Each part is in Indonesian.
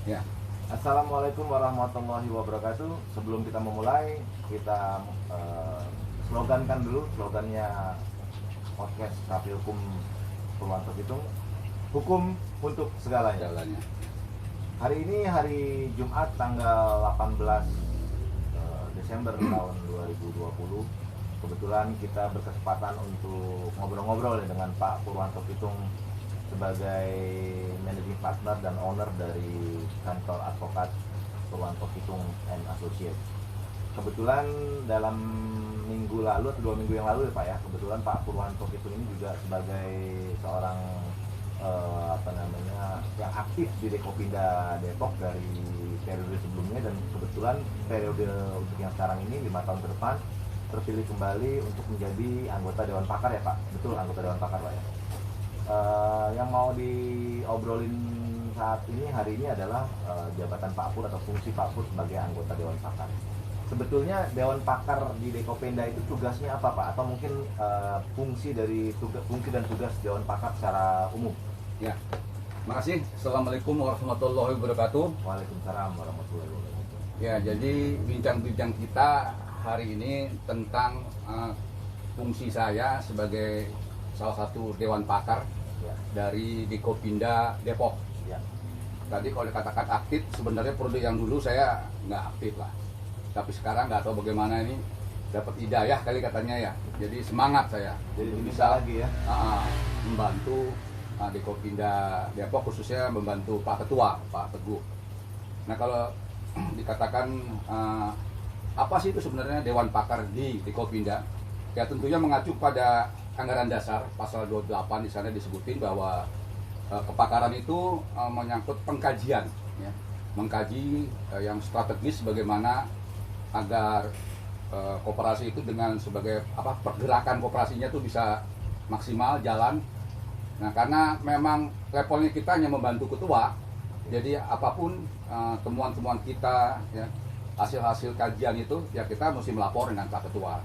Ya. Assalamualaikum warahmatullahi wabarakatuh. Sebelum kita memulai, kita slogankan dulu slogannya podcast Kafi Hukum Purwanto Pitung. Hukum untuk segalanya. Hari ini hari Jumat tanggal 18 Desember tahun 2020. Kebetulan kita berkesempatan untuk ngobrol-ngobrol dengan Pak Purwanto Pitung sebagai managing partner dan owner dari kantor advokat Purwanto Pitung and Associates. Kebetulan dalam minggu lalu atau 2 minggu yang lalu ya Pak ya, kebetulan Pak Purwanto Pitung ini juga sebagai seorang yang aktif di Dekopinda Depok dari periode sebelumnya, dan kebetulan periode untuk yang sekarang ini 5 tahun ke depan terpilih kembali untuk menjadi anggota Dewan Pakar ya Pak. Betul, anggota Dewan Pakar Pak ya. Yang mau diobrolin saat ini hari ini adalah jabatan Pak Pur atau fungsi Pak Pur sebagai anggota Dewan Pakar. Sebetulnya Dewan Pakar di Dekopinda itu tugasnya apa Pak? Atau mungkin fungsi dan tugas Dewan Pakar secara umum? Ya. Makasih. Assalamualaikum warahmatullahi wabarakatuh. Waalaikumsalam warahmatullahi wabarakatuh. Ya, jadi bincang-bincang kita hari ini tentang fungsi saya sebagai salah satu Dewan Pakar ya, dari Dekopinda Depok. Ya. Tadi kalau dikatakan aktif, sebenarnya periode yang dulu saya nggak aktif lah. Tapi sekarang nggak tahu bagaimana ini dapat hidayah kali katanya ya. Jadi semangat saya. Jadi bisa lagi ya. Membantu Dekopinda Depok, khususnya membantu Pak Ketua, Pak Teguh. Nah kalau dikatakan apa sih itu sebenarnya Dewan Pakar di Dekopinda? Ya tentunya mengacu pada anggaran dasar pasal 28, di sana disebutin bahwa kepakaran itu menyangkut pengkajian, ya, mengkaji yang strategis bagaimana agar koperasi itu dengan sebagai pergerakan koperasinya itu bisa maksimal jalan. Nah karena memang levelnya kita hanya membantu ketua, jadi apapun temuan-temuan kita, ya, hasil-hasil kajian itu ya kita mesti melapor dengan Pak Ketua.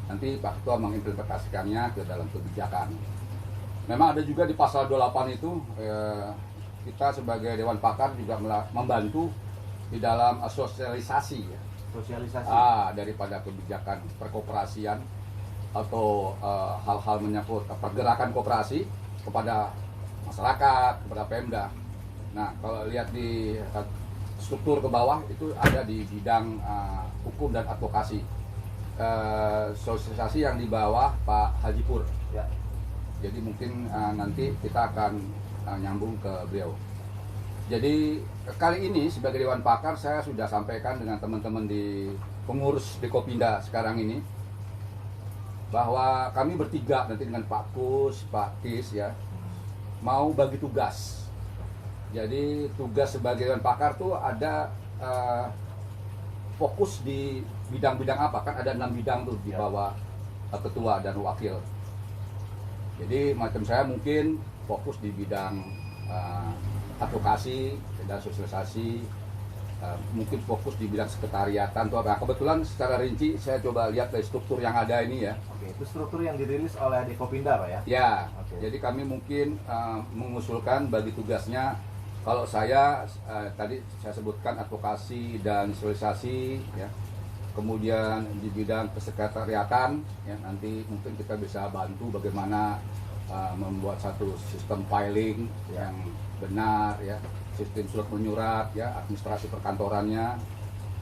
Nanti Pak Ketua mengimplementasikannya ke dalam kebijakan. Memang ada juga di pasal 28 itu kita sebagai Dewan Pakar juga membantu di dalam sosialisasi, ya. Sosialisasi. Daripada kebijakan perkoperasian atau hal-hal menyangkut pergerakan koperasi kepada masyarakat, kepada Pemda. Nah kalau lihat di struktur ke bawah itu ada di bidang hukum dan advokasi. Sosialisasi yang di bawah Pak Haji Pur, ya. Jadi mungkin nanti kita akan nyambung ke beliau. Jadi kali ini sebagai Dewan Pakar saya sudah sampaikan dengan teman-teman di pengurus Dekopinda sekarang ini bahwa kami bertiga nanti dengan Pak Kus, Pak Kis, ya, mau bagi tugas. Jadi tugas sebagai Dewan Pakar tuh ada fokus di bidang-bidang apa, kan ada 6 bidang tuh di bawah ketua dan wakil. Jadi macam saya mungkin fokus di bidang advokasi dan sosialisasi, mungkin fokus di bidang sekretariatan tuh. Nah, kebetulan secara rinci saya coba lihat dari struktur yang ada ini, ya. Oke, itu struktur yang dirilis oleh Dekopinda Pak ya? Ya, oke. Jadi kami mungkin mengusulkan bagi tugasnya. Kalau saya tadi saya sebutkan advokasi dan sosialisasi, ya. Kemudian di bidang kesekretariatan, ya, nanti mungkin kita bisa bantu bagaimana membuat satu sistem filing yang benar, ya, sistem surat menyurat, ya, administrasi perkantorannya.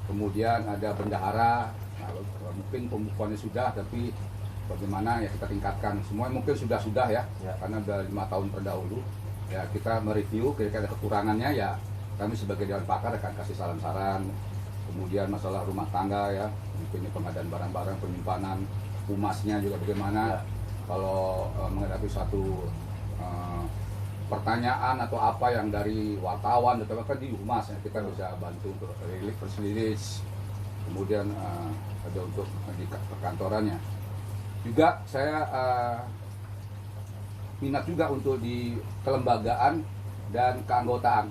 Kemudian ada bendahara, nah, mungkin pembukuannya sudah, tapi bagaimana ya kita tingkatkan. Semua mungkin sudah ya, karena sudah 5 tahun terdahulu. Ya kita mereview kira-kira kekurangannya, ya kami sebagai Dewan Pakar akan kasih saran-saran. Kemudian masalah rumah tangga, ya, mungkin pengadaan barang-barang, penyimpanan, humasnya juga bagaimana. Kalau menghadapi satu pertanyaan atau apa yang dari wartawan atau apa di humas, ya, kita bisa bantu untuk rilis. Kemudian ada untuk di perkantorannya. Juga saya minat juga untuk di kelembagaan dan keanggotaan,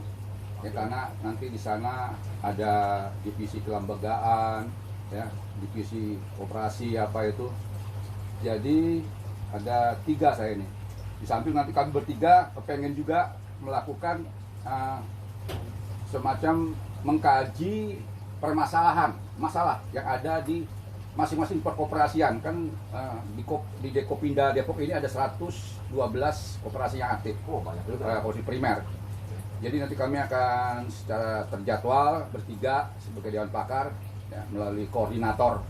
ya, karena nanti di sana ada divisi kelembagaan, ya, divisi operasi apa itu. Jadi ada 3 saya ini. Di samping nanti kami bertiga pengen juga melakukan semacam mengkaji masalah yang ada di masing-masing perkoperasian kan. Di Dekopinda Depok ini ada 112 koperasi yang aktif. Oh, banyak juga. Koperasi primer. Jadi nanti kami akan secara terjadwal bertiga sebagai Dewan Pakar ya, melalui koordinator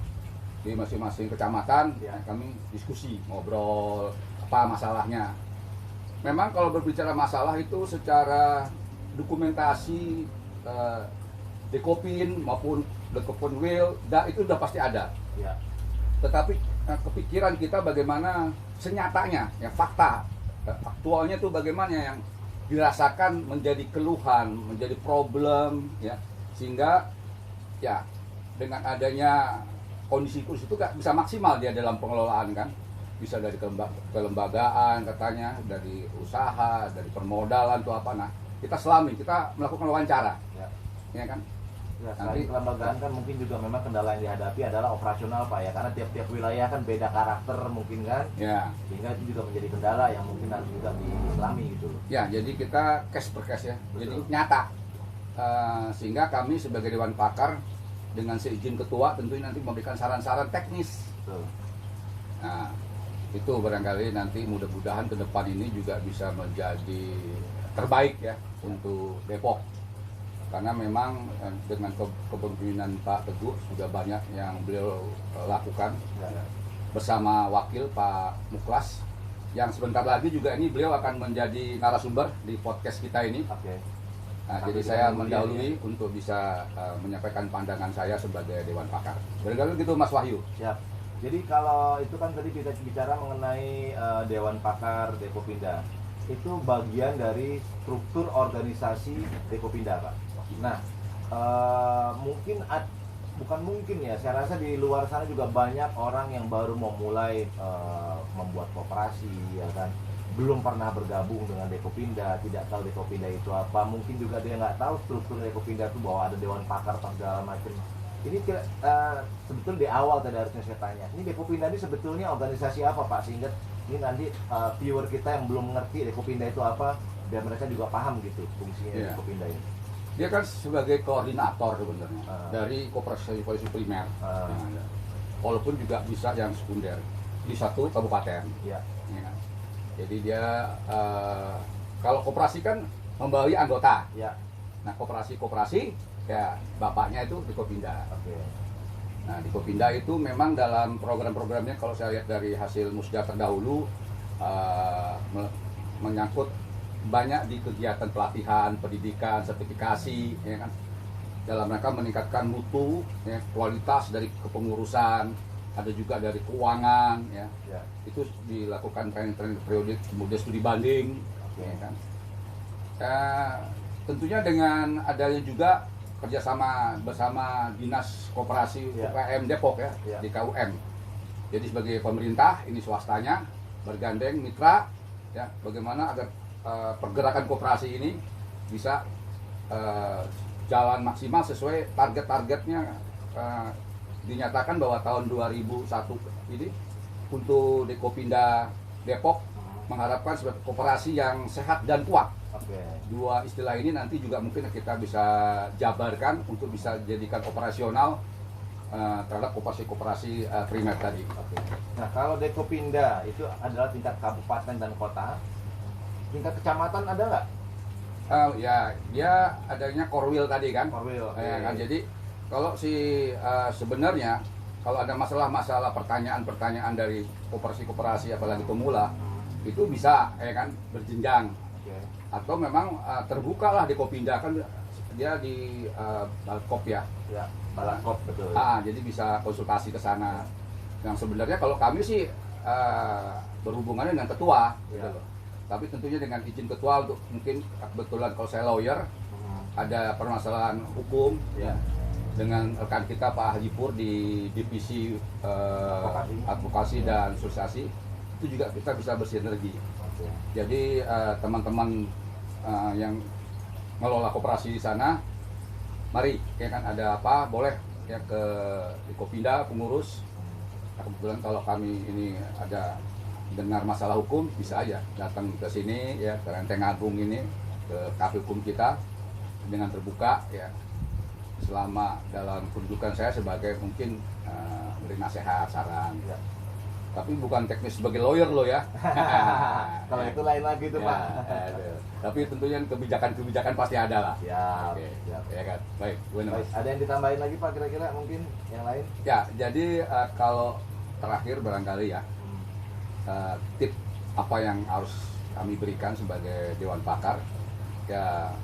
di masing-masing kecamatan ya, kami diskusi, ngobrol apa masalahnya. Memang kalau berbicara masalah itu secara dokumentasi Dekopin maupun Dekopin Will, itu udah pasti ada. Ya. Tetapi kepikiran kita bagaimana senyatanya, ya faktualnya itu bagaimana yang dirasakan menjadi keluhan, menjadi problem, ya sehingga ya dengan adanya kondisi itu gak bisa maksimal dia dalam pengelolaan kan, bisa dari kelembagaan katanya, dari usaha, dari permodalan atau apa. Nah kita selami, kita melakukan wawancara, ya kan. Ya, selain kelembagaan kan mungkin juga memang kendala yang dihadapi adalah operasional Pak ya, karena tiap-tiap wilayah kan beda karakter mungkin kan, ya. Sehingga itu juga menjadi kendala yang mungkin harus juga diselami gitu. Ya, jadi kita case per case ya, jadi nyata. Sehingga kami sebagai Dewan Pakar dengan seizin ketua tentunya nanti memberikan saran-saran teknis. Betul. Nah, itu barangkali nanti mudah-mudahan ke depan ini juga bisa menjadi terbaik ya untuk Depok. Karena memang dengan kepemimpinan Pak Teguh sudah banyak yang beliau lakukan bersama wakil Pak Muklas yang sebentar lagi juga ini beliau akan menjadi narasumber di podcast kita ini. Nah, jadi saya mendahului untuk bisa menyampaikan pandangan saya sebagai Dewan Pakar. Barangkali gitu Mas Wahyu. Siap. Jadi kalau itu kan tadi kita bicara mengenai Dewan Pakar Dekopinda, itu bagian dari struktur organisasi Dekopinda Pak. Nah, bukan mungkin ya, saya rasa di luar sana juga banyak orang yang baru mau mulai membuat koperasi ya kan, belum pernah bergabung dengan Dekopinda, tidak tahu Dekopinda itu apa, mungkin juga dia nggak tahu struktur Dekopinda itu bahwa ada Dewan Pakar segala macam. Ini sebetulnya di awal tadi harusnya saya tanya, ini Dekopinda ini sebetulnya organisasi apa Pak, sehingga ini nanti viewer kita yang belum mengerti Dekopinda itu apa, biar mereka juga paham gitu fungsinya Dekopinda ini. Dia kan sebagai koordinator sebenarnya dari koperasi primer, walaupun juga bisa yang sekunder di satu kabupaten. Ya. Jadi dia kalau koperasi kan membawahi anggota. Ya. Nah koperasi ya bapaknya itu Dekopinda. Nah Dekopinda itu memang dalam program-programnya kalau saya lihat dari hasil musda terdahulu menyangkut banyak di kegiatan pelatihan, pendidikan, sertifikasi, ya kan, dalam rangka meningkatkan mutu, ya, kualitas dari kepengurusan, ada juga dari keuangan, ya. Itu dilakukan training periodik, kemudian studi banding, ya kan. Tentunya dengan adanya juga kerjasama bersama Dinas Koperasi UKM Depok ya, di KUM. Jadi sebagai pemerintah, ini swastanya bergandeng mitra, ya, bagaimana agar pergerakan koperasi ini bisa jalan maksimal sesuai target-targetnya. Dinyatakan bahwa tahun 2001 ini untuk Dekopinda Depok mengharapkan sebagai koperasi yang sehat dan kuat. Dua istilah ini nanti juga mungkin kita bisa jabarkan untuk bisa jadikan operasional terhadap koperasi-koperasi primer tadi. Nah kalau Dekopinda itu adalah tingkat kabupaten dan kota. Tingkat kecamatan ada nggak? Ya, dia adanya Korwil tadi kan. Korwil. Kan? Jadi kalau sebenarnya kalau ada masalah-masalah pertanyaan-pertanyaan dari koperasi-koperasi apalagi pemula itu bisa ya kan berjenjang. Atau memang terbuka lah Dekopinda kan dia di Balkop ya. Ya, Balkop betul. Jadi bisa konsultasi ke sana. Yang sebenarnya kalau kami sih berhubungannya dengan ketua gitu loh. Tapi tentunya dengan izin ketua untuk mungkin kebetulan kalau saya lawyer ada permasalahan hukum dengan rekan kita Pak Haji Pur di divisi advokasi dan asosiasi itu juga kita bisa bersinergi. Jadi teman-teman yang ngelola koperasi di sana, mari ya kan ada apa boleh ya ke Dekopinda pengurus. Nah, kebetulan kalau kami ini ada dengar masalah hukum bisa aja datang ke sini ya ke Lenteng Agung ini ke KP hukum kita dengan terbuka ya, selama dalam kedudukan saya sebagai mungkin beri nasihat, saran Ya. tapi bukan teknis sebagai lawyer loh ya. Kalau itu lain lagi tuh Ya, Pak. aduh. Tapi tentunya kebijakan-kebijakan pasti ada lah. Siap, Oke, siap. ya kan. Baik, gimana, Baik, Mas? ada yang ditambahin lagi Pak kira-kira mungkin yang lain? Ya, jadi kalau terakhir barangkali ya, tip apa yang harus kami berikan sebagai Dewan Pakar ya,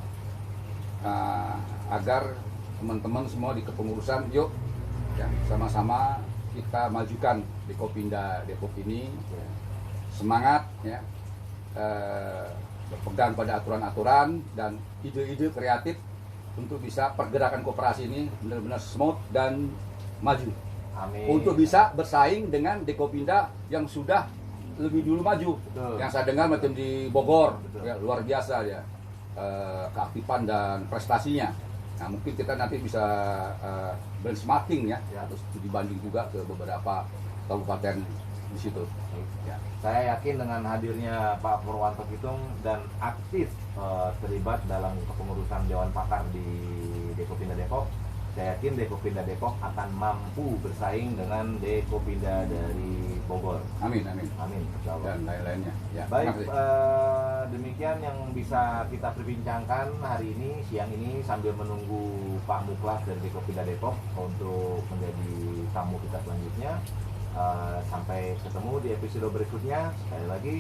agar teman-teman semua di kepengurusan yuk ya, sama-sama kita majukan Dekopinda Depok ini ya, semangat ya, berpegang pada aturan-aturan dan ide-ide kreatif untuk bisa pergerakan koperasi ini benar-benar smooth dan maju. Amin. Untuk bisa bersaing dengan Dekopinda yang sudah lebih dulu maju. Betul. Yang saya dengar macam di Bogor, Betul. ya, luar biasa ya keaktifan dan prestasinya. Nah mungkin kita nanti bisa benchmarking ya, Ya. terus dibanding juga ke beberapa kabupaten di situ. Ya. Saya yakin dengan hadirnya Pak Purwanto Kitung dan aktif terlibat dalam kepengurusan Dewan Pakar di Dekopinda Depok, saya yakin Dekopinda Depok akan mampu bersaing dengan Dekopinda dari Bogor. Amin, amin. Amin, insya Allah. Dan lain-lainnya. Ya, Baik, terima kasih. demikian yang bisa kita perbincangkan hari ini, siang ini, sambil menunggu Pak Muklas dari Dekopinda Depok untuk menjadi tamu kita selanjutnya. Sampai ketemu di episode berikutnya. Sekali lagi,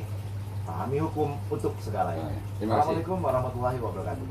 pahami hukum untuk segalanya. Terima kasih. Assalamualaikum warahmatullahi wabarakatuh.